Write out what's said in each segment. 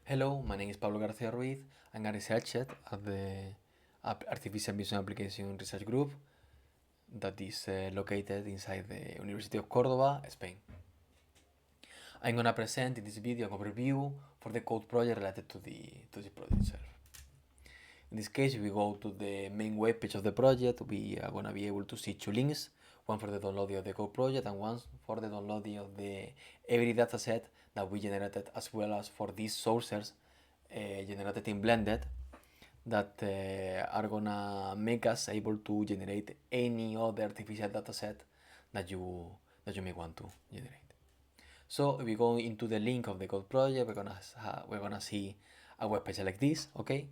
Hello, my name is Pablo Garcia Ruiz. I'm a researcher at the Artificial Vision Application Research Group that is located inside the University of Cordoba, Spain. I'm gonna present in this video an overview for the code project related to the project itself. In this case, if we go to the main web page of the project, we are gonna be able to see two links, one for the downloading of the code project and one for the downloading of the every dataset that we generated, as well as for these sources generated in Blended that are gonna make us able to generate any other artificial dataset that you may want to generate. So if we go into the link of the code project, we're gonna see a web page like this. Okay.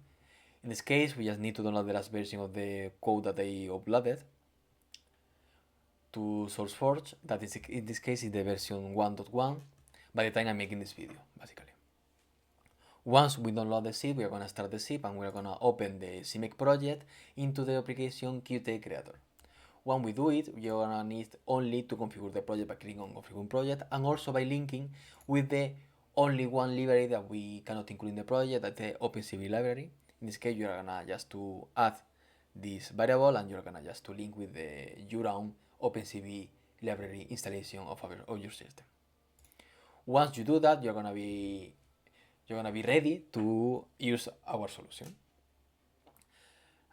In this case, we just need to download the last version of the code that they uploaded to SourceForge. That is, in this case, is the version 1.1 by the time I'm making this video, basically. Once we download the zip, we are going to start the zip and we are going to open the CMake project into the application Qt Creator. When we do it, we are going to need only to configure the project by clicking on configure project and also by linking with the only one library that we cannot include in the project, that's the OpenCV library. In this case, you are going to just to add this variable and you're going to just to link with your own OpenCV library installation of your system. Once you do that, you're gonna be ready to use our solution.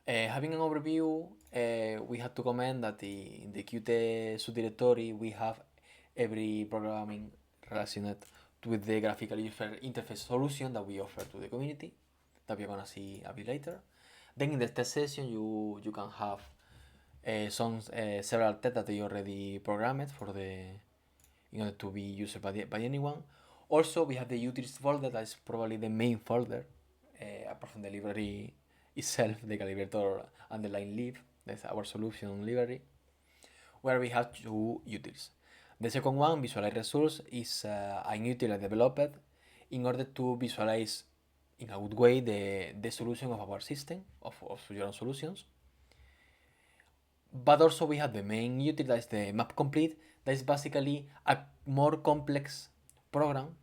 Having an overview, we have to comment that in the Qt subdirectory we have every programming related with the graphical user interface solution that we offer to the community, that we're gonna see a bit later. Then in the test session, you can have several tests that they already programmed in order to be used by anyone. Also, we have the utilities folder, that is probably the main folder, apart from the library itself, the calibrator underline lib, that's our solution library, where we have two utils. The second one, visualize results, is an util I developed in order to visualize in a good way the solution of our system, of your own solutions. But also we have the main util, that is the map complete, that is basically a more complex program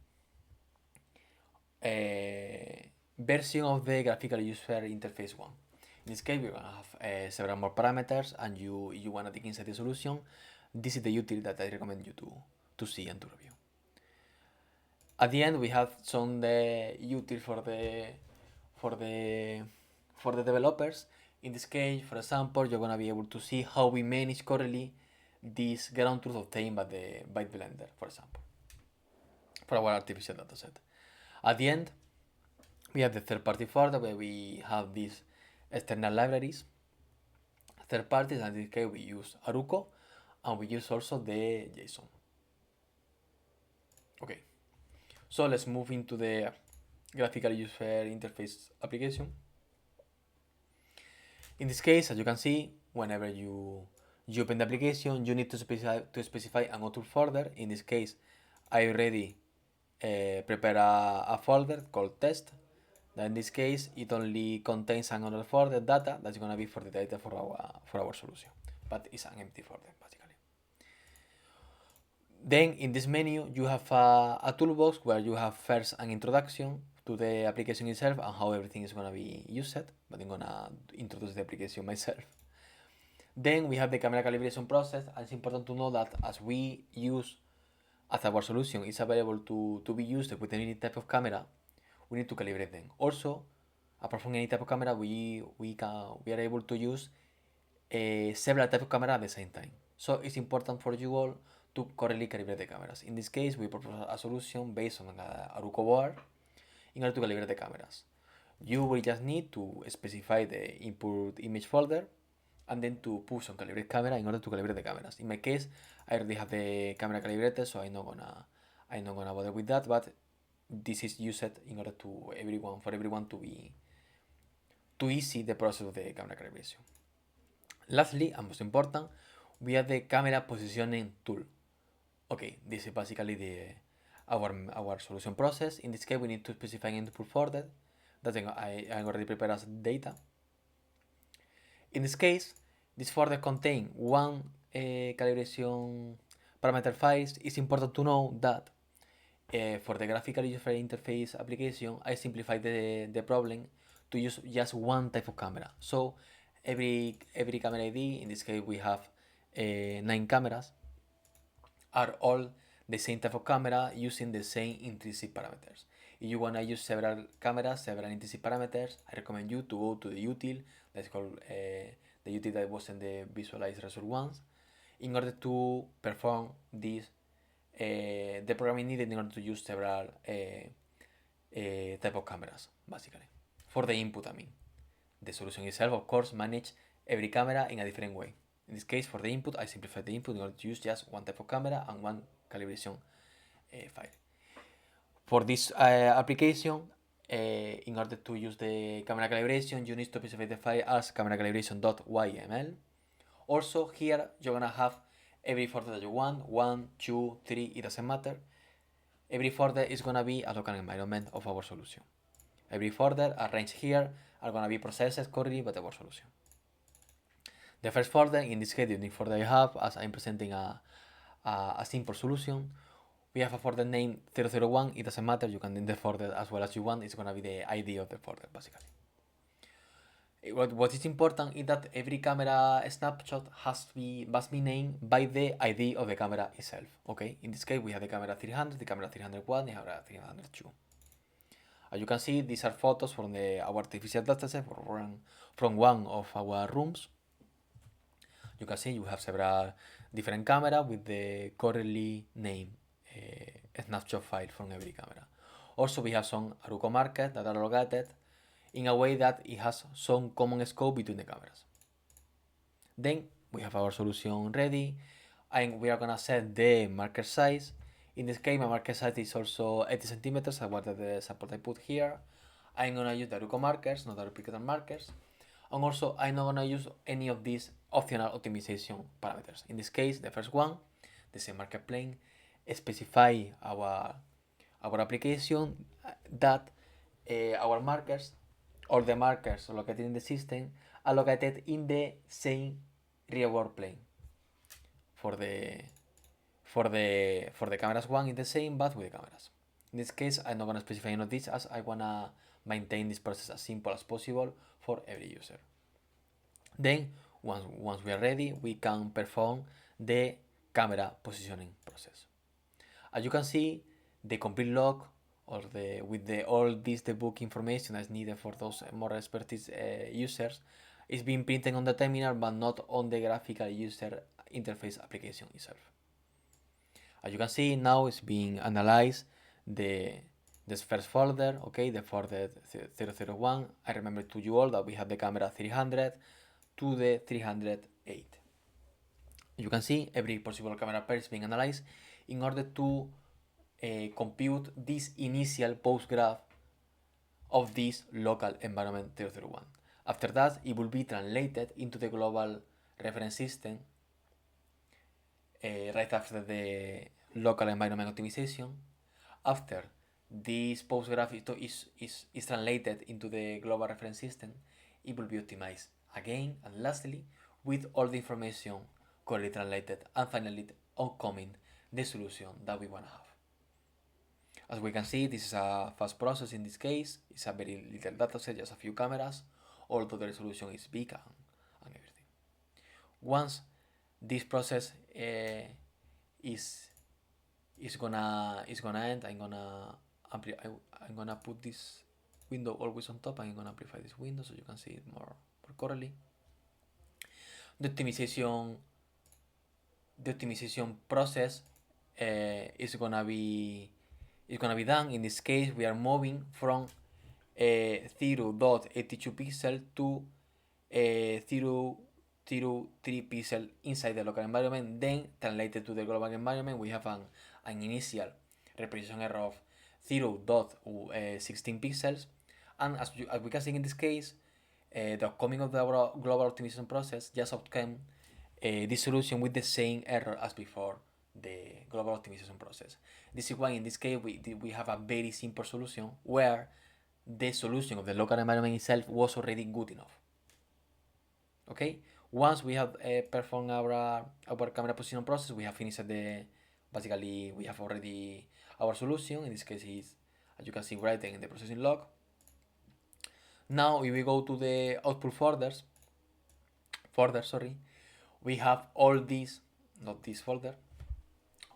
version of the graphical user interface one. In this case, we're gonna have several more parameters, and you wanna dig inside the solution. This is the util that I recommend you to see and to review. At the end, we have some util for the developers. In this case, for example, you're gonna be able to see how we manage currently this ground truth obtained by Blender, for example, for our artificial dataset. At the end, we have the third-party folder where we have these external libraries, third parties, and in this case we use Aruco, and we use also the JSON. Okay, so let's move into the graphical user interface application. In this case, as you can see, whenever you open the application, you need to specify an auto folder. In this case, I already prepare a folder called test. That in this case, it only contains another folder data that's gonna be for the data for our solution, but it's an empty folder basically. Then in this menu, you have a toolbox where you have first an introduction to the application itself and how everything is gonna be used, but I'm gonna introduce the application myself. Then we have the camera calibration process, and it's important to know that as we use, as our solution is available to be used with any type of camera, we need to calibrate them. Also, apart from any type of camera, we are able to use several types of camera at the same time. So it's important for you all to correctly calibrate the cameras. In this case, we propose a solution based on Aruco board in order to calibrate the cameras. You will just need to specify the input image folder and then to push on calibrate camera in order to calibrate the cameras. In my case, I already have the camera calibrated, so I'm not gonna bother with that, but this is used in order for everyone to easy the process of the camera calibration. Lastly, and most important, we have the camera positioning tool. Okay, this is basically our solution process. In this case, we need to specify an input folder that I already prepared as data. In this case, this folder contains one calibration parameter files. It's important to know that for the graphical user interface application, I simplified the problem to use just one type of camera. So every camera ID, in this case we have 9 cameras, are all the same type of camera using the same intrinsic parameters. If you want to use several cameras, several intrinsic parameters, I recommend you to go to the util, that's called the util that was in the visualize result ones, in order to perform this, the programming needed in order to use several type of cameras, basically. For the input, I mean. The solution itself, of course, manage every camera in a different way. In this case, for the input, I simplified the input in order to use just one type of camera and one calibration file. For this application, in order to use the camera calibration, you need to specify the file as camera calibration.yml. Also, here you're gonna have every folder that you want, 1, 2, 3, it doesn't matter. Every folder is gonna be a local environment of our solution. Every folder arranged here are gonna be processed currently by our solution. The first folder, in this case the unique folder I have, as I'm presenting a simple solution, we have a folder named 001, it doesn't matter, you can name the folder as well as you want, it's gonna be the ID of the folder basically. What is important is that every camera snapshot must be named by the ID of the camera itself. Okay, in this case we have the camera 300, the camera 301, the camera 302. As you can see, these are photos from our artificial dataset from one of our rooms. You can see you have several different cameras with the currently named snapshot file from every camera. Also, we have some Aruco markers that are located in a way that it has some common scope between the cameras. Then we have our solution ready, and we are gonna set the marker size. In this case, my marker size is also 80 centimeters, what the example I put here. I'm gonna use the Aruco markers, not the replicator markers. And also, I'm not gonna use any of these optional optimization parameters. In this case, the first one, the same marker plane, specify our application that our markers, or the markers located in the system, are located in the same real world plane. For the cameras one is the same, but with the cameras. In this case, I'm not gonna specify any of this, as I wanna maintain this process as simple as possible for every user. Then, once we are ready, we can perform the camera positioning process. As you can see, the complete log with all this debug information that's needed for those more expertise users is being printed on the terminal, but not on the graphical user interface application itself. As you can see, now it's being analyzed this first folder, okay, the folder 001. I remember to you all that we have the camera 300 to the 308. You can see every possible camera pair is being analyzed in order to compute this initial post graph of this local environment 001. After that, it will be translated into the global reference system right after the local environment optimization. After this post graph is translated into the global reference system, it will be optimized again, and lastly, with all the information correctly translated, and finally outcoming the solution that we want to have. As we can see, this is a fast process in this case. It's a very little dataset, just a few cameras, although the resolution is big and everything. Once this process is gonna end, I'm gonna put this window always on top, and I'm gonna amplify this window so you can see it more correctly. The optimization process is gonna be done. In this case, we are moving from 0.82 pixel to 0.03 pixel inside the local environment, then translated to the global environment. We have an initial representation error of 0.16 pixels, and as we can see in this case, the outcoming of the global optimization process just outcome this solution with the same error as before the global optimization process. This is why in this case we have a very simple solution where the solution of the local environment itself was already good enough. Okay, once we have performed our camera position process, we have finished basically we have already our solution. In this case is, as you can see, written in the processing log. Now if we go to the output folders, we have all these, not this folder,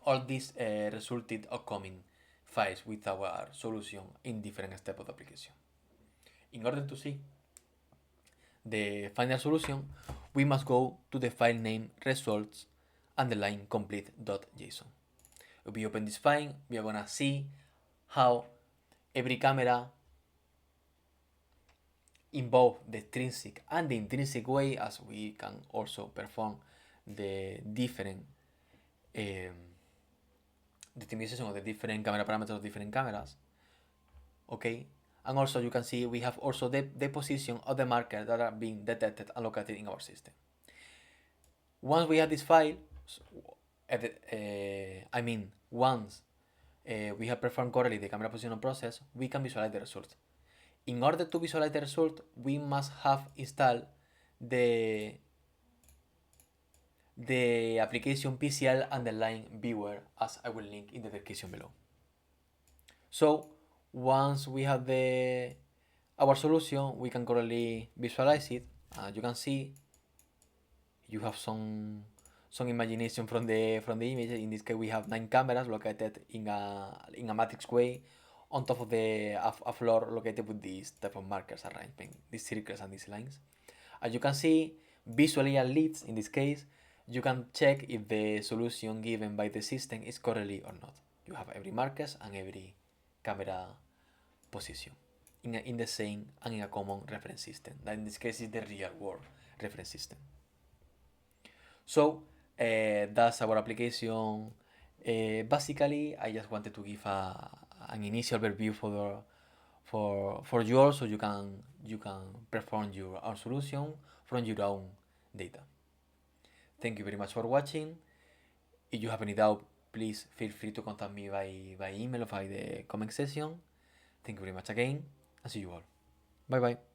all these resulted upcoming files with our solution in different steps of the application. In order to see the final solution, we must go to the file name results underline complete.json. If we open this file, we are gonna see how every camera in both the extrinsic and the intrinsic way, as we can also perform the different the optimization of the different camera parameters of different cameras. Okay, and also you can see we have also the position of the markers that are being detected and located in our system. Once we have this file, once we have performed correctly the camera position process, we can visualize the results. In order to visualize the result, we must have installed the application PCL underline viewer, as I will link in the description below. So once we have our solution, we can correctly visualize it. You can see you have some imagination from the image. In this case, we have 9 cameras located in a matrix way on top of a floor located with these type of markers arrangement, these circles and these lines. As you can see, visually at least in this case, you can check if the solution given by the system is correctly or not. You have every markers and every camera position in the same and in a common reference system. That in this case is the real world reference system. So that's our application. Basically, I just wanted to give an initial overview for you all, so you can perform your own solution from your own data. Thank you very much for watching. If you have any doubt, please feel free to contact me by email or by the comment section. Thank you very much again, and see you all. Bye bye.